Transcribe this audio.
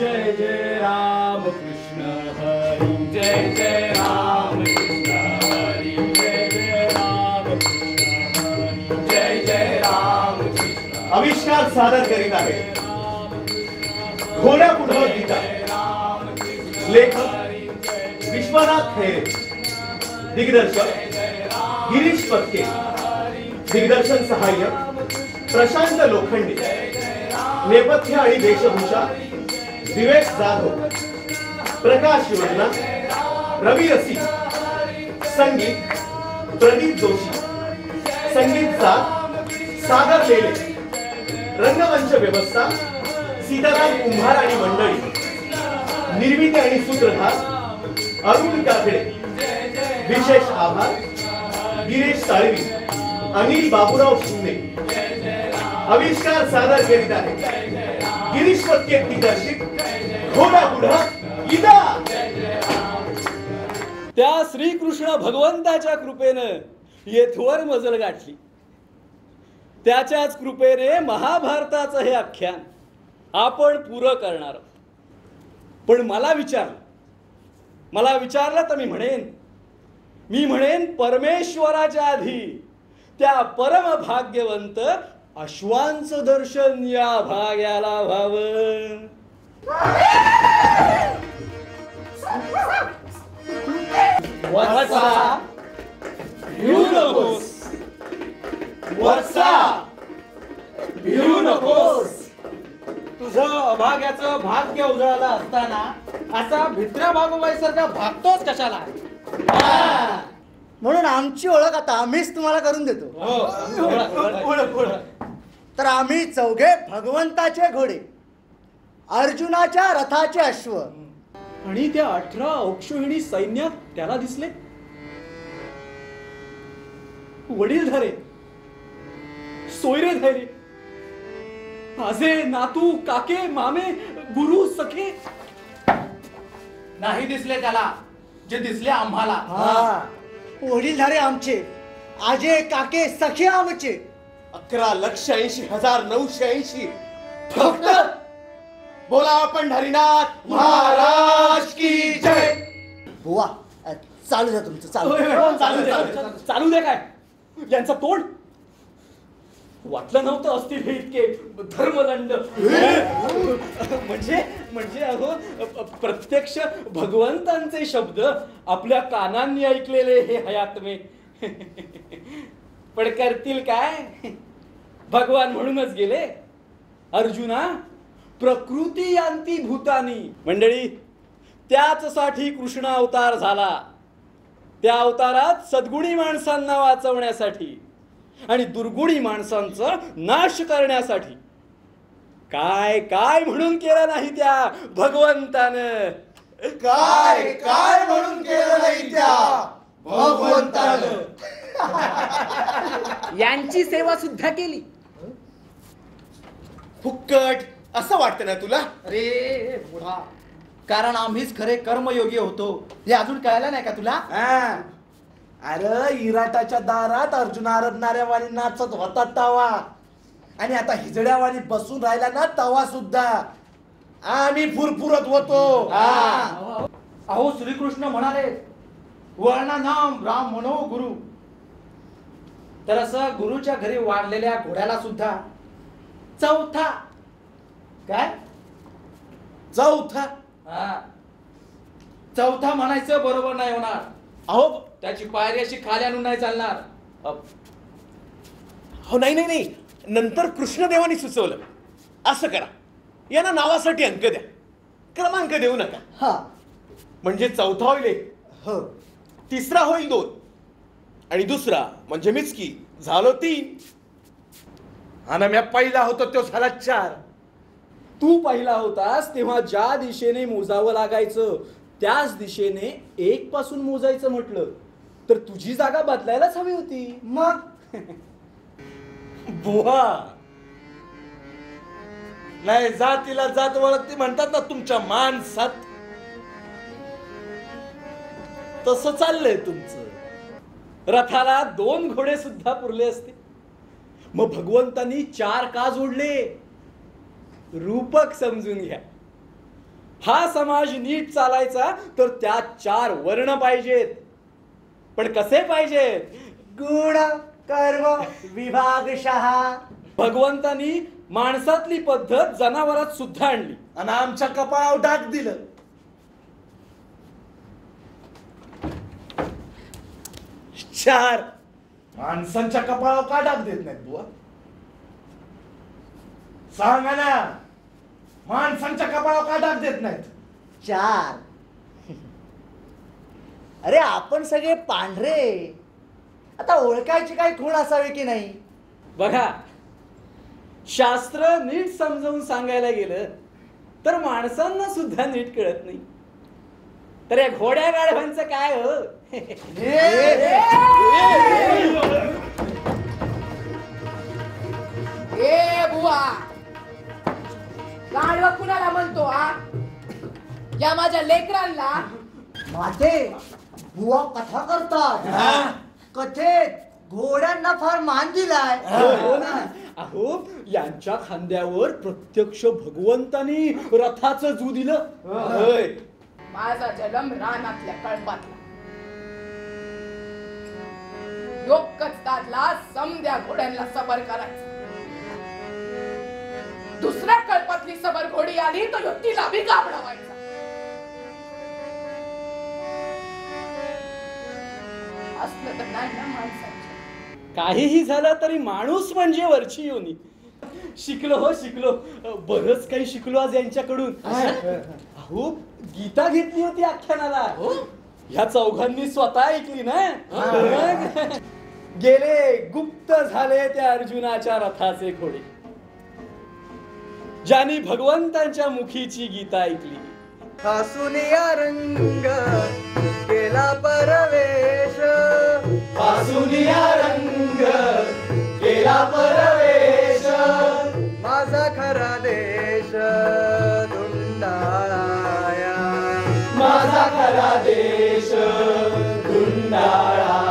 जय जय राम कृष्ण हरी, जय जय राम कृष्ण हरी, जय जय राम कृष्ण हरी, जय जय राम कृष्ण. आविष्कार सादर करीत आहे घोड्या पुढं गीता. लेखक विश्वनाथ खैरे, दिग्दर्शक गिरीश पत्के, दिग्दर्शन सहाय्यक प्रशांत लोखंडे, नेपथ्य आणि वेशभूषा विवेक जाधव, प्रकाश योजना रवी रसी, संगीत प्रदीप जोशी, संगीत सागर लेले, रंगमंच व्यवस्था सीताराम कुंभार आणि मंडळी, निर्मिती आणि सूत्रधार अरुण काकडे. विशेष आभार गिरीश साळवी, अनिल बाबूराव शिंदे. आविष्कार सादर करीत आहे गिरीश पत्के दिग्दर्शित घोडा पुढं गीता. त्या श्रीकृष्ण भगवंताच्या कृपेनं येथवर मजल गाठली. त्याच्याच कृपेने महाभारताचं हे आख्यान आपण पुरं करणार. पण मला विचारलं तर मी म्हणेन परमेश्वराच्या आधी त्या परम भाग्यवंत अश्वांचं दर्शन या भाग्याला व्हावं. वत्सा भिऊ नकोस, वत्सा भिऊ नकोस. तुझं अभाग्याचं भाग्य उजळलं असताना असा भित्र्या भागोबाईसारखा भागतोच कशाला? म्हणून आमची ओळख आता आम्हीच तुम्हाला करून देतो. तर आम्ही चौघे भगवंताचे घोडे, अर्जुनाच्या रथाचे अश्व. आणि त्या 18 अक्षोहिणी सैन्यात त्याला दिसले वडीलधारे, सोयरेधारे, आजे नातू, काके, मामे, गुरु, सखे. नाही दिसले त्याला जे दिसले आम्हाला. वडीलधारे आमचे, आजे काके सखे आमचे. 11,80,980 फक्त. बोला पंढरीनाथ महाराज की जय. बुवा चालू द्या तुमचं, चालू दे काय यांचं तोंड. वाटलं नव्हतं असतील हे इतके धर्मदंड. म्हणजे अहो प्रत्यक्ष भगवंतांचे शब्द आपल्या कानांनी ऐकलेले हे हयातमे. पण करतील काय, भगवान म्हणूनच गेले. अर्जुना प्रकृती यांती भूतानी. मंडळी, त्याचसाठी कृष्ण अवतार झाला. त्या अवतारात सद्गुणी माणसांना वाचवण्यासाठी आणि दुर्गुणी माणसांचा नाश करण्यासाठी. काय काय म्हणून केलं नाही त्या भगवंतानं. काय काय म्हणून केलं नाही त्या भगवंतानं. यांची सेवा सुद्धा केली. फुक्कट असं वाटतं ना तुला? अरे बुढा, कारण आम्हीच खरे कर्मयोगी होतो हे अजून कळलं नाही का तुला? अरे इराटाच्या दारात अर्जुना रडणाऱ्या वाणी नाचत होता तवा, आणि आता हिजड्यावाणी बसून राहिला ना तवा सुद्धा आम्ही फुरफुरत होतो. अहो श्रीकृष्ण म्हणाले वळणा नाम राम म्हणो गुरु. तर असं गुरुच्या घरी वाढलेल्या घोड्याला सुद्धा चौथा चौथा म्हणायचं बरोबर नाही होणार. अहो त्याची पायरी अशी खाली आणून नाही चालणार. हो नाही, नंतर कृष्णदेवानी सुचवलं असं करा, यांना नावासाठी अंक द्या, क्रमांक देऊ नका. म्हणजे चौथा होईल 1, तिसरा होईल 2 आणि दुसरा म्हणजे मिचकी झालो 3. आणि मी पहिला होतो तो झाला 4. तू पहिला होतास तेव्हा ज्या दिशेने मोजावं लागायचं त्याच दिशेने 1 पासून मोजायचं म्हटलं तर तुझी जागा बदलायलाच हवी होती. मग बुवा नाही, जातीला जात वळखती म्हणतात ना तुमच्या माणसात, तसं चाललंय तुमचं. रथाला 2 घोडे सुद्धा पुरले असते. मग भगवंतांनी 4 का जोडले? रूपक समजून घ्या. हा समाज नीट चालायचा तर त्यात 4 वर्ण पाहिजेत. पण कसे पाहिजेत? गुण कर्म विभागशः. भगवंतानी माणसातली पद्धत जनावरात सुद्धा आणली. आणि आमच्या कपाळावर डाग दिलं. चार माणसांच्या कपाळावर का डाग देत नाहीत बुवा? सांगा ना, माणसांच्या कपाळावर का डाग देत नाहीत? 4. अरे आपण सगळे पांढरे, आता ओळखायची काही खूण असावी की नाही? बघा, शास्त्र नीट समजावून सांगायला गेलं तर माणसांना सुद्धा नीट कळत नाही. तर या घोड्या गाढवांचं काय हो? ए बुवा, गाढवा कुणाला म्हणतो हा? या माझ्या लेकरांना माझे बुवा कथा करतात. कथेत घोड्यांना फार मान दिलाय. हो ना. अहो, यांच्या खांद्यावर प्रत्यक्ष भगवंतानी रथाचं जू दिलं. होय. माझा जन्म रानातल्या कळपातला. योगच दादला समद्या घोड्यांना सबर करायचा. दुसऱ्या कळपातली सबर घोडी आली तर तिला बी गाबडवायचा. असलं तर नाही ना माणसाच्या. काहीही झालं तरी माणूस म्हणजे वरची योनी. शिकलो हो, शिकलो. बरंच काही शिकलो आज यांच्याकडून. अहो, गीता घेतली होती आख्यानाला. ह्या चौघांनी स्वतः ऐकली ना. गेले गुप्त झाले त्या अर्जुनाच्या रथाचे घोडे, ज्यांनी भगवंतांच्या मुखीची गीता ऐकली. हसून या रंग केला परवेश. हसून या रंग केला परवेश. माझा खरा देश धुंडाळाया. माझा खरा देश धुंडाळा.